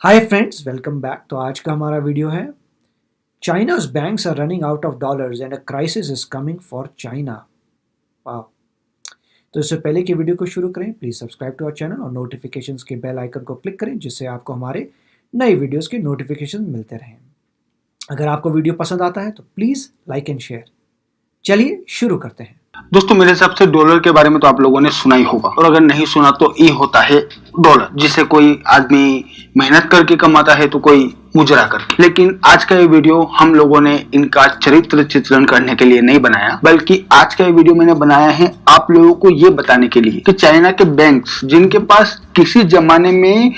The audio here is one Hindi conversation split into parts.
Hi friends, welcome back. तो आज का हमारा वीडियो है China's banks are running out of dollars and a crisis is coming for China. वाह। तो इससे पहले कि वीडियो को शुरू करें, please subscribe to our channel और नोटिफिकेशंस के बेल आइकन को क्लिक करें जिससे आपको हमारे नए वीडियोस के नोटिफिकेशन मिलते रहें। अगर आपको वीडियो पसंद आता है तो प्लीज लाइक एंड शेयर। चलिए शुरू करते हैं। दोस्तों, मेरे हिसाब से डॉलर के बारे में तो आप लोगों ने सुना ही होगा, और अगर नहीं सुना तो ये होता है डॉलर, जिसे कोई आदमी मेहनत करके कमाता है तो कोई मुजरा करके। लेकिन आज का ये वीडियो हम लोगों ने इनका चरित्र चित्रण करने के लिए नहीं बनाया, बल्कि आज का ये वीडियो मैंने बनाया है आप लोगों को ये बताने के लिए कि चाइना के बैंक्स, जिनके पास किसी जमाने में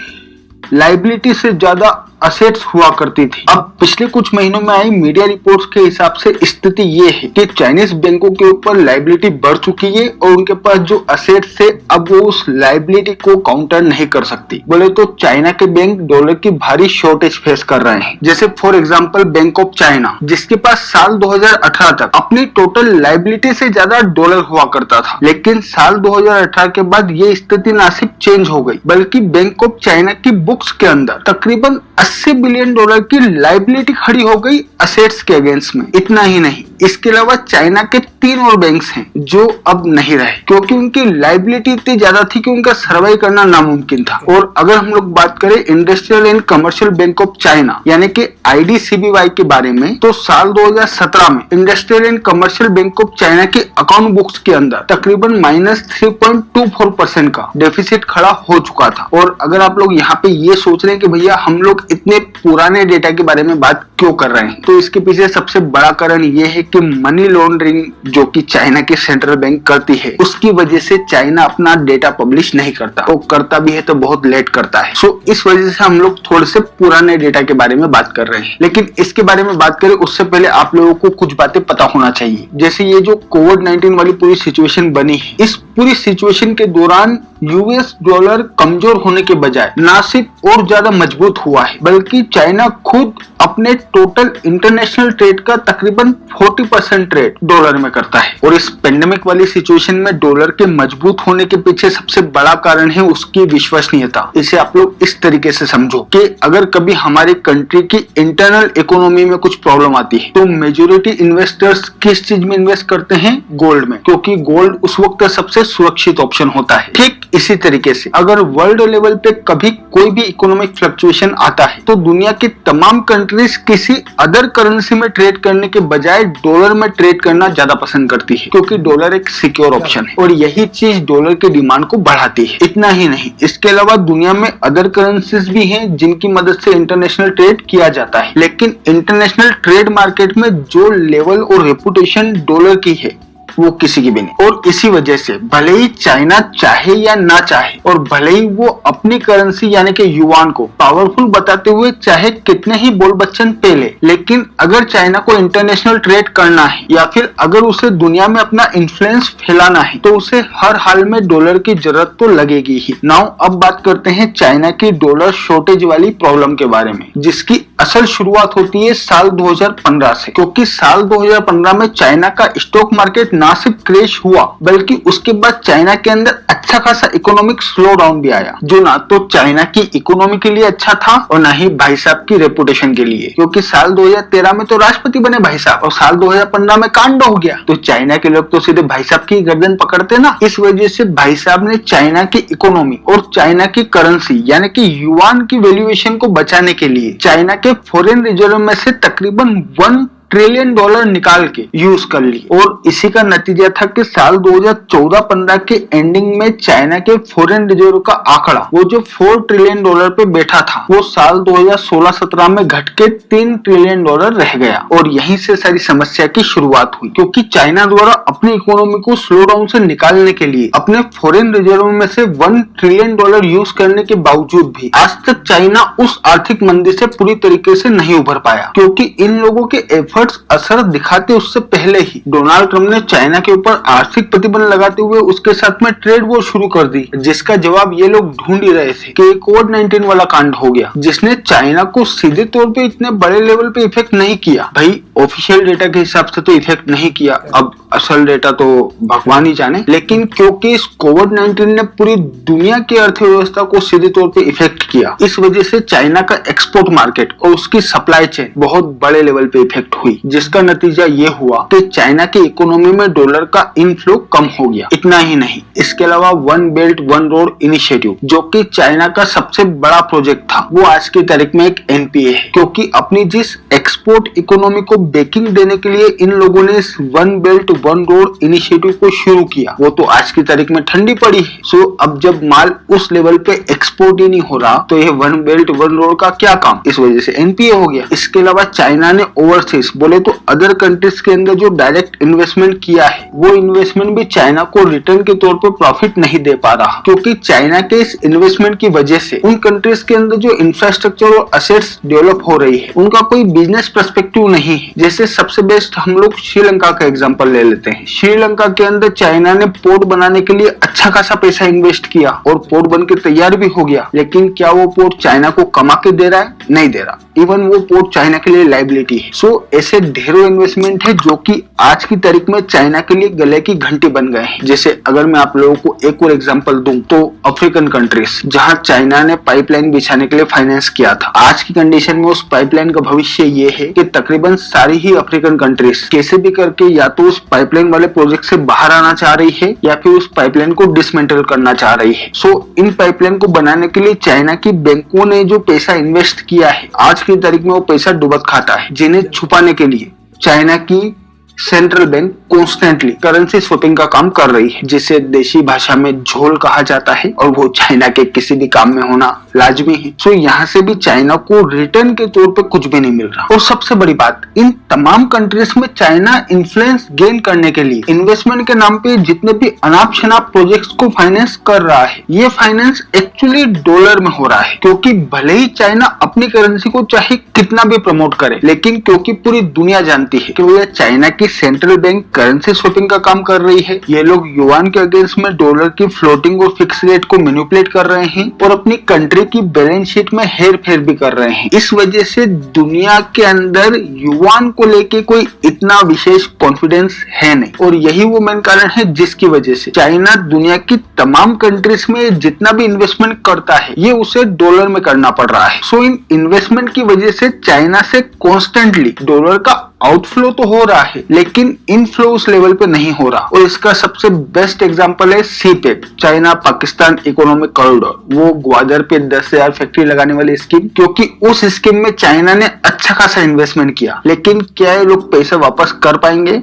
लाइबिलिटी से ज्यादा असेट्स हुआ करती थी, अब पिछले कुछ महीनों में आई मीडिया रिपोर्ट्स के हिसाब से स्थिति ये है कि चाइनीज बैंकों के ऊपर लाइबिलिटी बढ़ चुकी है और उनके पास जो असेट्स है अब वो उस लाइबिलिटी को काउंटर नहीं कर सकती। बोले तो चाइना के बैंक डॉलर की भारी शॉर्टेज फेस कर रहे हैं। जैसे for example bank of China, जिसके पास साल 2018 तक अपनी टोटल लाइबिलिटी से ज्यादा डॉलर हुआ करता था, लेकिन साल 2018 के बाद ये स्थिति ना सिर्फ चेंज हो गई, बल्कि बैंक ऑफ चाइना की बुक्स के अंदर तकरीबन 80 बिलियन डॉलर की लाइबिलिटी खड़ी हो गई असेट्स के अगेंस्ट में। इतना ही नहीं, इसके अलावा चाइना के 3 और बैंक्स हैं जो अब नहीं रहे, क्योंकि उनकी लाइबिलिटी इतनी ज्यादा थी कि उनका सर्वाइव करना नामुमकिन था। और अगर हम लोग बात करें industrial and commercial bank of China यानी कि IDCBY के बारे में, तो साल 2017 में industrial and commercial bank of China के अकाउंट बुक्स के अंदर तकरीबन -3.24% का डेफिसिट खड़ा हो चुका था। और अगर आप लोग यहाँ पे ये सोच रहे हैं कि भैया हम लोग इतने पुराने डेटा के बारे में बात क्यों कर रहे हैं, तो इसके पीछे सबसे बड़ा कारण ये है कि मनी लॉन्ड्रिंग जो कि चाइना की सेंट्रल बैंक करती है, उसकी वजह से चाइना अपना डेटा पब्लिश नहीं करता, वो करता भी है तो बहुत लेट करता है। सो इस वजह से हम लोग थोड़े से पुराने डेटा के बारे में बात कर रहे हैं। लेकिन इसके बारे में बात करें उससे पहले आप लोगों को कुछ बातें पता होना चाहिए। जैसे ये जो कोविड-19 वाली पूरी सिचुएशन बनी है, इस पूरी सिचुएशन के दौरान US डॉलर कमजोर होने के बजाय ना सिर्फ और ज्यादा मजबूत हुआ है, बल्कि चाइना खुद अपने टोटल इंटरनेशनल ट्रेड का तकरीबन 40% ट्रेड डॉलर में करता है। और इस पेंडेमिक वाली सिचुएशन में डॉलर के मजबूत होने के पीछे सबसे बड़ा कारण है उसकी विश्वसनीयता। इसे आप लोग इस तरीके से समझो कि अगर कभी हमारी कंट्री की इंटरनल इकोनॉमी में कुछ प्रॉब्लम आती है तो मेजोरिटी इन्वेस्टर्स किस चीज में इन्वेस्ट करते हैं? गोल्ड में, क्योंकि गोल्ड उस वक्त सबसे सुरक्षित ऑप्शन होता है। ठीक इसी तरीके से अगर वर्ल्ड लेवल पे कभी कोई भी इकोनॉमिक फ्लक्चुएशन आता है तो दुनिया की तमाम कंट्रीज किसी अदर करेंसी में ट्रेड करने के बजाय डॉलर में ट्रेड करना ज्यादा पसंद करती है, क्योंकि डॉलर एक सिक्योर ऑप्शन है और यही चीज डॉलर की डिमांड को बढ़ाती है। इतना ही नहीं, इसके अलावा दुनिया में अदर करेंसीज भी हैं जिनकी मदद से इंटरनेशनल ट्रेड किया जाता है, लेकिन इंटरनेशनल ट्रेड मार्केट में जो लेवल और रेपुटेशन डॉलर की है वो किसी की भी नहीं। और इसी वजह से भले ही चाइना चाहे या ना चाहे, और भले ही वो अपनी करेंसी यानी कि युआन को पावरफुल बताते हुए चाहे कितने ही बोल बच्चन पेले, लेकिन अगर चाइना को इंटरनेशनल ट्रेड करना है या फिर अगर उसे दुनिया में अपना इन्फ्लुएंस फैलाना है तो उसे हर हाल में डॉलर की जरूरत तो लगेगी ही। नाउ अब बात करते हैं चाइना की डॉलर शॉर्टेज वाली प्रॉब्लम के बारे में, जिसकी असल शुरुआत होती है साल 2015 से, क्योंकि साल 2015 में चाइना का स्टॉक मार्केट ना सिर्फ क्रैश हुआ, बल्कि उसके बाद चाइना के अंदर अच्छा खासा इकोनॉमिक स्लो डाउन भी आया, जो ना तो चाइना की इकोनॉमी के लिए अच्छा था और ना ही भाई साहब की रेपुटेशन के लिए, क्योंकि साल 2013 में तो राष्ट्रपति बने भाई साहब और साल 2015 में कांड हो गया, तो चाइना के लोग तो सीधे भाई साहब की गर्दन पकड़ते ना। इस वजह से भाई साहब ने चाइना की इकोनॉमी और चाइना की करेंसी यानी कि युआन की वैल्यूएशन को बचाने के लिए चाइना के फॉरेन रिजर्व में से तकरीबन $1 ट्रिलियन निकाल के यूज कर ली। और इसी का नतीजा था कि साल 2014-15 के एंडिंग में चाइना के फॉरेन रिजर्व का आंकड़ा, वो जो $4 ट्रिलियन पे बैठा था, वो साल 2016-17 में घट के $3 ट्रिलियन रह गया। और यहीं से सारी समस्या की शुरुआत हुई, क्योंकि चाइना द्वारा अपनी इकोनॉमी को स्लो डाउन से निकालने के लिए अपने फॉरेन रिजर्व में से $1 ट्रिलियन यूज करने के बावजूद भी आज तक चाइना उस आर्थिक मंदी से पूरी तरीके से नहीं उभर पाया, क्योंकि इन लोगों के असर दिखाते उससे पहले ही डोनाल्ड ट्रंप ने चाइना के ऊपर आर्थिक प्रतिबंध लगाते हुए उसके साथ में ट्रेड वॉर शुरू कर दी, जिसका जवाब ये लोग ढूंढ ही रहे थे कि कोविड-19 वाला कांड हो गया, जिसने चाइना को सीधे तौर पे इतने बड़े लेवल पे इफेक्ट नहीं किया। भाई ऑफिशियल डेटा के हिसाब से तो इफेक्ट नहीं किया। अब असल डेटा तो भगवान ही जाने, लेकिन क्योंकि इस कोविड-19 ने पूरी दुनिया की अर्थव्यवस्था को सीधे तौर पे इफेक्ट किया, इस वजह से चाइना का एक्सपोर्ट मार्केट और उसकी सप्लाई चेन बहुत बड़े लेवल पे इफेक्ट हुई, जिसका नतीजा ये हुआ कि चाइना की इकोनॉमी में डॉलर का इनफ्लो कम हो गया। इतना ही नहीं, इसके अलावा one belt one road initiative, जो कि चाइना का सबसे बड़ा प्रोजेक्ट था, वो आज की तारीख में एक एनपीए है, क्योंकि अपनी जिस एक्सपोर्ट इकोनॉमी को बैकिंग देने के लिए इन लोगों ने इस one belt one road initiative को शुरू किया, वो तो आज की तारीख में ठंडी पड़ी है। सो अब जब माल उस लेवल पे एक्सपोर्ट ही नहीं हो रहा, तो ये वन बेल्ट वन रोड का क्या काम, इस वजह से एनपीए हो गया। इसके अलावा चाइना ने ओवरसीज बोले तो अदर कंट्रीज के अंदर जो डायरेक्ट इन्वेस्टमेंट किया है, वो इन्वेस्टमेंट भी चाइना को रिटर्न के तौर पर प्रॉफिट नहीं दे पा रहा, क्योंकि चाइना के इस इन्वेस्टमेंट की वजह से उन कंट्रीज के अंदर जो इंफ्रास्ट्रक्चर और असेट्स डेवलप हो रही है, उनका कोई बिजनेस पर्सपेक्टिव नहीं है। जैसे सबसे बेस्ट हम लोग श्रीलंका का एग्जांपल ले लेते हैं। श्रीलंका के अंदर चाइना ने पोर्ट बनाने के लिए अच्छा खासा पैसा इन्वेस्ट किया और पोर्ट बनकर तैयार भी हो गया, लेकिन क्या वो पोर्ट चाइना को कमा के दे रहा है? नहीं दे रहा। इवन वो पोर्ट चाइना के लिए लायबिलिटी है। सो ऐसे ढेरों इन्वेस्टमेंट है जो कि आज की तारीख में चाइना के लिए गले की घंटी बन गए हैं। जैसे अगर मैं आप लोगों को एक और एग्जांपल दूं तो अफ्रीकन कंट्रीज, जहां चाइना ने पाइपलाइन बिछाने के लिए फाइनेंस किया था, आज की कंडीशन में उस पाइपलाइन का भविष्य ये है कि तकरीबन सारी ही अफ्रीकन कंट्रीज कैसे भी करके या तो उस पाइपलाइन वाले प्रोजेक्ट से बाहर आना चाह रही है या फिर उस पाइपलाइन को डिसमेंटल करना चाह रही है। सो इन पाइपलाइन को बनाने के लिए चाइना की बैंकों ने जो पैसा इन्वेस्ट किया है, आज की तारीख में वो पैसा डुबक खाता है, जिन्हें छुपाने के लिए चाइना की central bank constantly currency swapping का काम कर रही है, जिसे देशी भाषा में झोल कहा जाता है, और वो चाइना के किसी भी काम में होना लाजमी है। सो यहाँ से भी चाइना को रिटर्न के तौर पे कुछ भी नहीं मिल रहा। और सबसे बड़ी बात, इन तमाम कंट्रीज में चाइना इन्फ्लुएंस गेन करने के लिए इन्वेस्टमेंट के नाम पे जितने भी अनाप शनाप प्रोजेक्ट्स को फाइनेंस कर रहा है, ये फाइनेंस एक्चुअली डॉलर में हो रहा है, क्योंकि भले ही चाइना अपनी करेंसी को चाहे कितना भी प्रमोट करे, लेकिन क्योंकि पूरी दुनिया जानती है कि भैया चाइना की सेंट्रल बैंक करेंसी स्वैपिंग का काम कर रही है, ये लोग युआन के अगेंस्ट में डॉलर की फ्लोटिंग और फिक्स रेट को मैनिपुलेट कर रहे हैं और अपनी कंट्री की बैलेंस शीट में हेर फेर भी कर रहे हैं। इस वजह से दुनिया के अंदर युआन को लेके कोई इतना विशेष कॉन्फिडेंस है नहीं, और यही वो मेन कारण है जिसकी वजह से चाइना दुनिया की तमाम कंट्रीज में जितना भी इन्वेस्टमेंट करता है, ये उसे डॉलर में करना पड़ रहा है। सो इन इन्वेस्टमेंट की वजह से चाइना से कॉन्स्टेंटली डॉलर का आउटफ्लो तो हो रहा है, लेकिन इनफ्लो उस लेवल पे नहीं हो रहा। और इसका सबसे बेस्ट एग्जांपल है CPEC, China Pakistan economic corridor, वो ग्वादर पे 10,000 फैक्ट्री लगाने वाली स्कीम, क्योंकि उस स्कीम में चाइना ने अच्छा खासा इन्वेस्टमेंट किया, लेकिन क्या ये लोग पैसे वापस कर पाएंगे?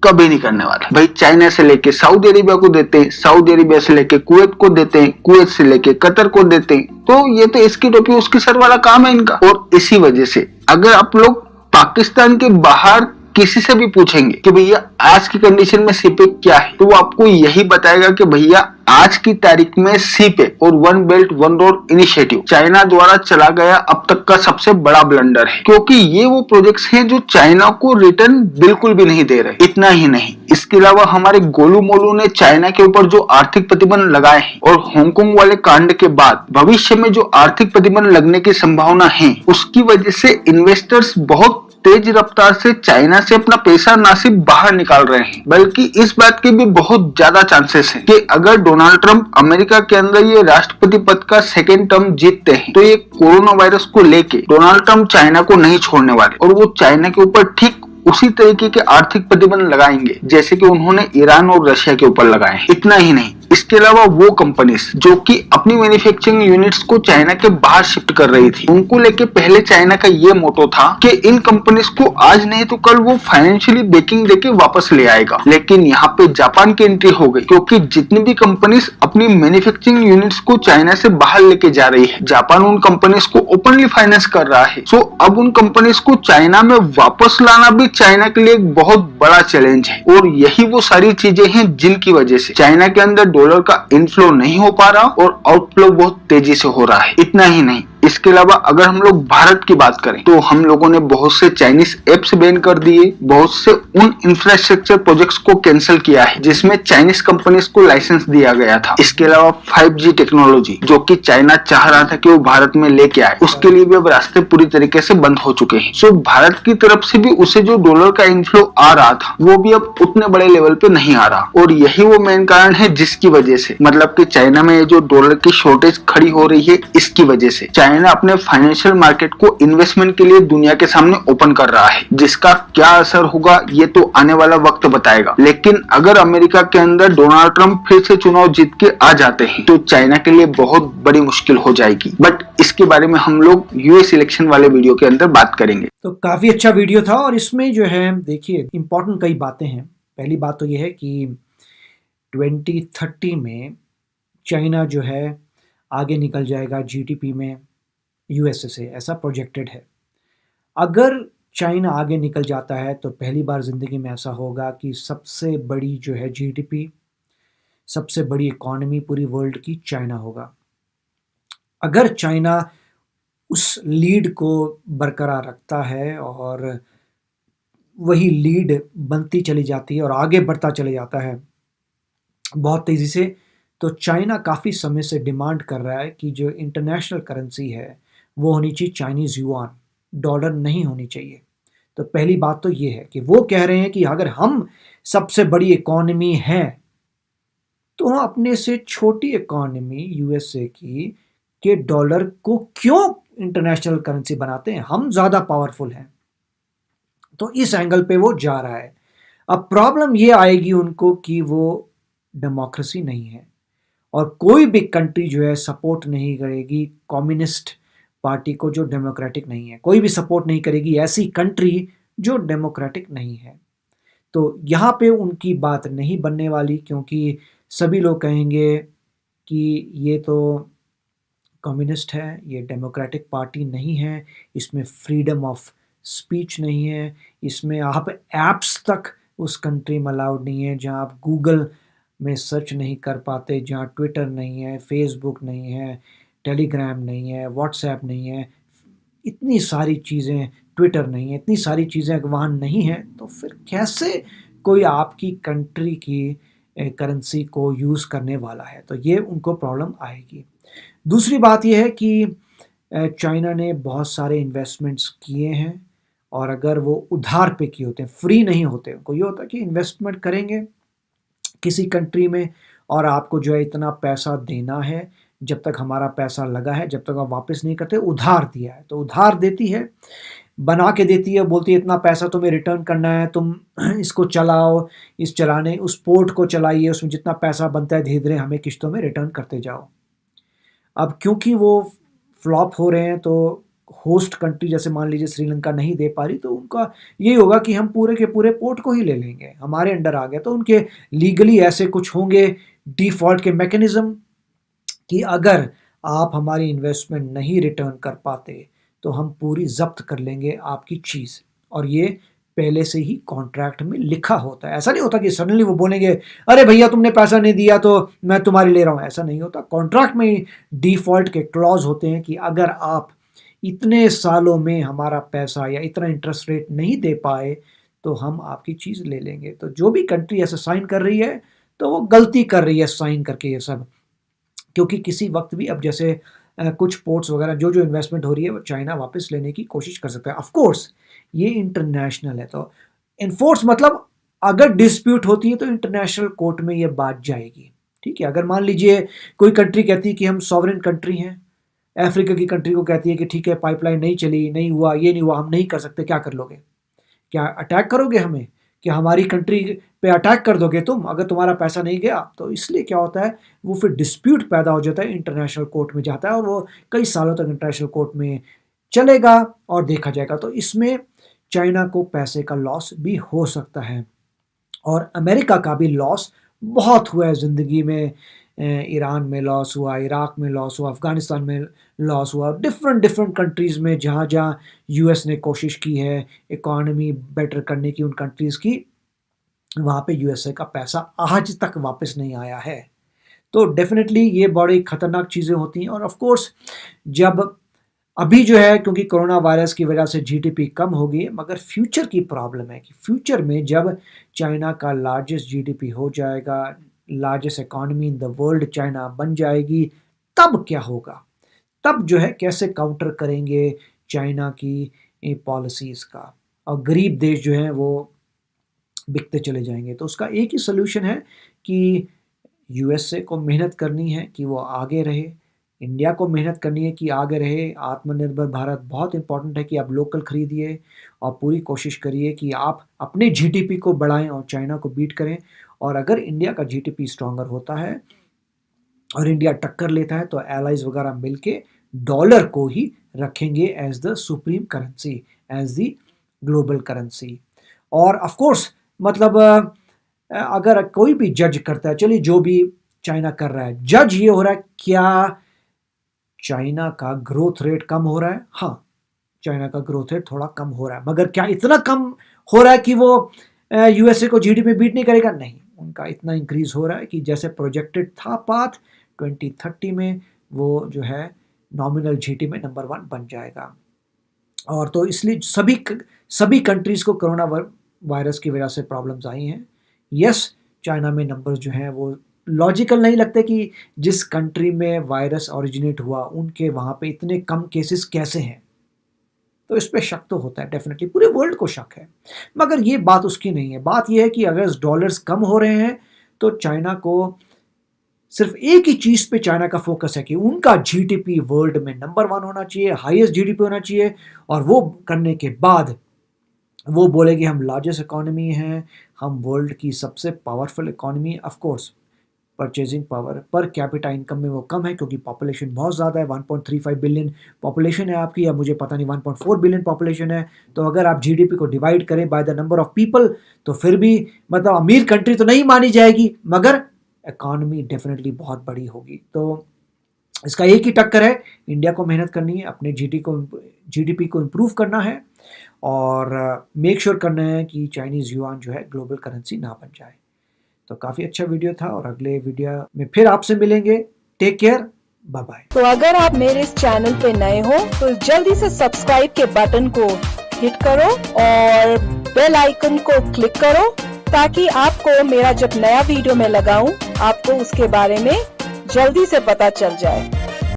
कभी नहीं करने वाले। भाई चाइना से लेके सऊदी अरेबिया को देते हैं, सऊदी अरेबिया से लेके कुवैत को देते हैं, कुवैत से लेके कतर को देते हैं, तो ये तो इसकी टोपी उसकी सर वाला काम है इनका। और इसी वजह से अगर आप लोग पाकिस्तान के बाहर किसी से भी पूछेंगे कि भैया आज की कंडीशन में सीपेक क्या है, तो वो आपको यही बताएगा कि भैया आज की तारीख में सीपेक और one belt one road initiative China द्वारा चला गया अब तक का सबसे बड़ा ब्लंडर है, क्योंकि ये वो प्रोजेक्ट्स हैं जो चाइना को रिटर्न बिल्कुल भी नहीं दे रहे। इतना ही नहीं, इसके अलावा हमारे गोलू मोलू ने चाइना के ऊपर जो आर्थिक प्रतिबंध लगाए हैं और हांगकांग वाले कांड के बाद भविष्य में जो आर्थिक प्रतिबंध लगने की संभावना है, उसकी वजह से इन्वेस्टर्स बहुत तेज रफ्तार से चाइना से अपना पैसा ना सिर्फ बाहर निकाल रहे हैं, बल्कि इस बात के भी बहुत ज्यादा चांसेस हैं कि अगर डोनाल्ड ट्रंप अमेरिका के अंदर ये राष्ट्रपति पद का सेकेंड टर्म जीतते हैं, तो ये कोरोना वायरस को लेके डोनाल्ड ट्रंप चाइना को नहीं छोड़ने वाले, और वो चाइना के ऊपर ठीक उसी तरीके के आर्थिक प्रतिबंध लगाएंगे जैसे कि उन्होंने ईरान और रशिया के ऊपर लगाए हैं। इतना ही नहीं, इसके अलावा वो कंपनीज जो कि अपनी मैन्युफैक्चरिंग यूनिट्स को चाइना के बाहर शिफ्ट कर रही थी, उनको लेके पहले चाइना का ये मोटो था कि इन कंपनीज को आज नहीं तो कल वो फाइनेंशियली बैकिंग देके वापस ले आएगा। लेकिन यहाँ पे जापान की एंट्री हो गई, क्योंकि जितनी भी कंपनीज अपनी मैन्युफैक्चरिंग यूनिट्स को चाइना से बाहर लेके जा रही है, जापान उन कंपनीज को ओपनली फाइनेंस कर रहा है। सो अब उन कंपनीज को चाइना में वापस लाना भी चाइना के लिए एक बहुत बड़ा चैलेंज है, और यही वो सारी चीजें हैं जिनकी वजह से चाइना के अंदर डॉलर का इनफ्लो नहीं हो पा रहा और आउटफ्लो बहुत तेजी से हो रहा है। इतना ही नहीं, इसके अलावा अगर हम लोग भारत की बात करें तो हम लोगों ने बहुत से चाइनीज एप्स बैन कर दिए, बहुत से उन इंफ्रास्ट्रक्चर प्रोजेक्ट्स को कैंसिल किया है जिसमें चाइनीज कंपनीज को लाइसेंस दिया गया था। इसके अलावा 5G टेक्नोलॉजी जो कि चाइना चाह रहा था कि वो भारत में लेके आए, उसके लिए भी अब रास्ते पूरी तरीके से बंद हो चुके हैं। सो भारत की तरफ से भी उसे जो डॉलर का इनफ्लो आ रहा था वो भी अब उतने बड़े लेवल पे नहीं आ रहा, और यही वो मेन कारण है जिसकी वजह से मतलब कि चाइना में जो डॉलर की शॉर्टेज खड़ी हो रही है, इसकी वजह से चाइना अपने फाइनेंशियल मार्केट को इन्वेस्टमेंट के लिए दुनिया के सामने ओपन कर रहा है। जिसका क्या असर होगा ये तो आने वाला वक्त बताएगा, लेकिन अगर अमेरिका के अंदर डोनाल्ड ट्रंप फिर से चुनाव जीत के आ जाते हैं तो चाइना के लिए बहुत बड़ी मुश्किल हो जाएगी। बट इसके बारे में हम लोग यूएस इलेक्शन वाले वीडियो के अंदर बात करेंगे। तो काफ़ी अच्छा वीडियो था और इसमें जो है देखिए इम्पोर्टेंट कई बातें हैं। पहली बात तो ये है कि 2030 में चाइना जो है आगे निकल जाएगा जीडीपी में यूएसए से, ऐसा प्रोजेक्टेड है। अगर चाइना आगे निकल जाता है तो पहली बार ज़िंदगी में ऐसा होगा कि सबसे बड़ी जो है जीडीपी, सबसे बड़ी इकॉनमी पूरी वर्ल्ड की चाइना होगा। अगर चाइना उस लीड को बरकरार रखता है और वही लीड बनती चली जाती है और आगे बढ़ता चले जाता है बहुत तेज़ी से, तो चाइना काफ़ी समय से डिमांड कर रहा है कि जो इंटरनेशनल करेंसी है वो होनी चाहिए चाइनीज़ युआन, डॉलर नहीं होनी चाहिए। तो पहली बात तो ये है कि वो कह रहे हैं कि अगर हम सबसे बड़ी इकॉनमी हैं तो हम अपने से छोटी इकॉनमी यूएसए की के डॉलर को क्यों इंटरनेशनल करेंसी बनाते हैं, हम ज़्यादा पावरफुल हैं। तो इस एंगल पे वो जा रहा है। अब प्रॉब्लम ये आएगी उनको कि वो डेमोक्रेसी नहीं है और कोई भी कंट्री जो है सपोर्ट नहीं करेगी कम्युनिस्ट पार्टी को जो डेमोक्रेटिक नहीं है, कोई भी सपोर्ट नहीं करेगी ऐसी कंट्री जो डेमोक्रेटिक नहीं है। तो यहाँ पे उनकी बात नहीं बनने वाली, क्योंकि सभी लोग कहेंगे कि ये तो कम्युनिस्ट है, ये डेमोक्रेटिक पार्टी नहीं है, इसमें फ्रीडम ऑफ स्पीच नहीं है, इसमें आप ऐप्स तक उस कंट्री में अलाउड नहीं है, जहाँ आप गूगल में सर्च नहीं कर पाते, जहाँ ट्विटर नहीं है, फेसबुक नहीं है, टेलीग्राम नहीं है, व्हाट्सएप नहीं है, इतनी सारी चीज़ें, ट्विटर नहीं है, इतनी सारी चीज़ें अगर वहाँ नहीं है तो फिर कैसे कोई आपकी कंट्री की करेंसी को यूज़ करने वाला है। तो ये उनको प्रॉब्लम आएगी। दूसरी बात यह है कि चाइना ने बहुत सारे इन्वेस्टमेंट्स किए हैं और अगर वो उधार पे किए होते हैं, फ्री नहीं होते, उनको ये होता है कि इन्वेस्टमेंट करेंगे किसी कंट्री में और आपको जो है इतना पैसा देना है, जब तक हमारा पैसा लगा है, जब तक आप वापस नहीं करते, उधार दिया है। तो उधार देती है, बना के देती है, बोलती है इतना पैसा तुम्हें रिटर्न करना है, तुम इसको चलाओ, इस चलाने उस पोर्ट को चलाइए, उसमें जितना पैसा बनता है धीरे-धीरे हमें किश्तों में रिटर्न करते जाओ। अब क्योंकि वो फ्लॉप हो रहे हैं तो होस्ट कंट्री जैसे मान लीजिए श्रीलंका नहीं दे पा रही, तो उनका यही होगा कि हम पूरे के पूरे पोर्ट को ही ले लेंगे, हमारे अंडर आ गया। तो उनके लीगली ऐसे कुछ होंगे डिफ़ॉल्ट के मैकेनिज़्म कि अगर आप हमारी इन्वेस्टमेंट नहीं रिटर्न कर पाते तो हम पूरी ज़ब्त कर लेंगे आपकी चीज़, और ये पहले से ही कॉन्ट्रैक्ट में लिखा होता है। ऐसा नहीं होता कि सडनली वो बोलेंगे अरे भैया तुमने पैसा नहीं दिया तो मैं तुम्हारी ले रहा हूँ, ऐसा नहीं होता। कॉन्ट्रैक्ट में ही डिफ़ॉल्ट के क्लॉज होते हैं कि अगर आप इतने सालों में हमारा पैसा या इतना इंटरेस्ट रेट नहीं दे पाए तो हम आपकी चीज़ ले लेंगे। तो जो भी कंट्री ऐसा साइन कर रही है तो वो गलती कर रही है साइन करके ये सब, क्योंकि किसी वक्त भी अब जैसे कुछ पोर्ट्स वगैरह जो इन्वेस्टमेंट हो रही है वो चाइना वापस लेने की कोशिश कर सकता है। ऑफ कोर्स ये इंटरनेशनल है, तो इन्फोर्स मतलब अगर डिस्प्यूट होती है तो इंटरनेशनल कोर्ट में ये बात जाएगी। ठीक है, अगर मान लीजिए कोई कंट्री कहती है कि हम सॉवरेन कंट्री हैं, अफ्रीका की कंट्री को कहती है कि ठीक है पाइपलाइन नहीं चली, नहीं हुआ, ये नहीं हुआ, हम नहीं कर सकते, क्या कर लोगे? क्या अटैक करोगे हमें? क्या हमारी कंट्री पे अटैक कर दोगे तुम अगर तुम्हारा पैसा नहीं गया? तो इसलिए क्या होता है वो फिर डिस्प्यूट पैदा हो जाता है, इंटरनेशनल कोर्ट में जाता है और वो कई सालों तक इंटरनेशनल कोर्ट में चलेगा और देखा जाएगा। तो इसमें चाइना को पैसे का लॉस भी हो सकता है और अमेरिका का भी लॉस बहुत हुआ है ज़िंदगी में। ईरान में लॉस हुआ, इराक में लॉस हुआ, अफ़गानिस्तान में लॉस हुआ, डिफरेंट कंट्रीज़ में जहाँ जहाँ यूएस ने कोशिश की है इकॉनमी बेटर करने की उन कंट्रीज़ की, वहाँ पे यूएसए का पैसा आज तक वापस नहीं आया है। तो डेफिनेटली ये बड़ी ख़तरनाक चीज़ें होती हैं और ऑफ कोर्स जब अभी जो है क्योंकि कोरोना वायरस की वजह से जीडीपी कम होगी, मगर फ्यूचर की प्रॉब्लम है कि फ्यूचर में जब चाइना का लार्जेस्ट जीडीपी हो जाएगा, largest economy in the world China बन जाएगी, तब क्या होगा? तब जो है कैसे काउंटर करेंगे चाइना की पॉलिसीज़ का, और गरीब देश जो हैं वो बिकते चले जाएंगे। तो उसका एक ही सोल्यूशन है कि यूएसए को मेहनत करनी है कि वो आगे रहे, इंडिया को मेहनत करनी है कि आगे रहे। आत्मनिर्भर भारत बहुत इंपॉर्टेंट है कि आप लोकल खरीदिए और पूरी कोशिश करिए कि आप अपने जीडीपी को बढ़ाएं और चाइना को बीट करें। और अगर इंडिया का जीडीपी स्ट्रांगर होता है और इंडिया टक्कर लेता है तो एलाइज वगैरह मिलके डॉलर को ही रखेंगे as the supreme currency, as the global currency. और ऑफ कोर्स मतलब अगर कोई भी जज करता है, चलिए जो भी चाइना कर रहा है, जज ये हो रहा है क्या चाइना का ग्रोथ रेट कम हो रहा है? हाँ, चाइना का ग्रोथ रेट थोड़ा कम हो रहा है, मगर क्या इतना कम हो रहा है कि वो यूएसए को जीडीपी में बीट नहीं करेगा? नहीं, उनका इतना इंक्रीज हो रहा है कि जैसे प्रोजेक्टेड था पाथ 2030 में वो जो है नॉमिनल जीडीपी में नंबर 1 बन जाएगा। और तो इसलिए सभी कंट्रीज को कोरोना वायरस की वजह से प्रॉब्लम्स आई हैं। यस, चाइना में नंबर्स जो हैं वो लॉजिकल नहीं लगते कि जिस कंट्री में वायरस ओरिजिनेट हुआ उनके वहाँ पे इतने कम केसेस कैसे हैं। तो इस पे शक तो होता है, डेफिनेटली पूरे वर्ल्ड को शक है, मगर ये बात उसकी नहीं है। बात ये है कि अगर डॉलर्स कम हो रहे हैं तो चाइना को सिर्फ एक ही चीज पे चाइना का फोकस है कि उनका जीडीपी वर्ल्ड में नंबर 1 होना चाहिए, हाईएस्ट जीडीपी होना चाहिए। और वो करने के बाद वो बोलेगी हम लार्जेस्ट इकोनॉमी हैं, हम वर्ल्ड की सबसे powerful economy. Of course purchasing power per capita income में वो कम है क्योंकि पॉपुलेशन बहुत ज़्यादा है, 1.35 बिलियन पॉपुलेशन है आपकी, या मुझे पता नहीं 1.4 बिलियन पॉपुलेशन है। तो अगर आप जीडीपी को डिवाइड करें by the number of people तो फिर भी मतलब अमीर कंट्री तो नहीं मानी जाएगी, मगर इकॉनमी डेफिनेटली बहुत बड़ी होगी। तो इसका एक ही टक्कर है, इंडिया को मेहनत करनी है, अपने जीडीपी को इम्प्रूव करना है और मेक श्योर करना है कि चाइनीज़ युआन जो है ग्लोबल करेंसी ना बन जाए। तो काफ़ी अच्छा वीडियो था और अगले वीडियो में फिर आपसे मिलेंगे। Take care, bye bye. तो अगर आप मेरे इस चैनल पे नए हो तो जल्दी से सब्सक्राइब के बटन को हिट करो और बेल आइकन को क्लिक करो ताकि आपको मेरा जब नया वीडियो मैं लगाऊं आपको उसके बारे में जल्दी से पता चल जाए।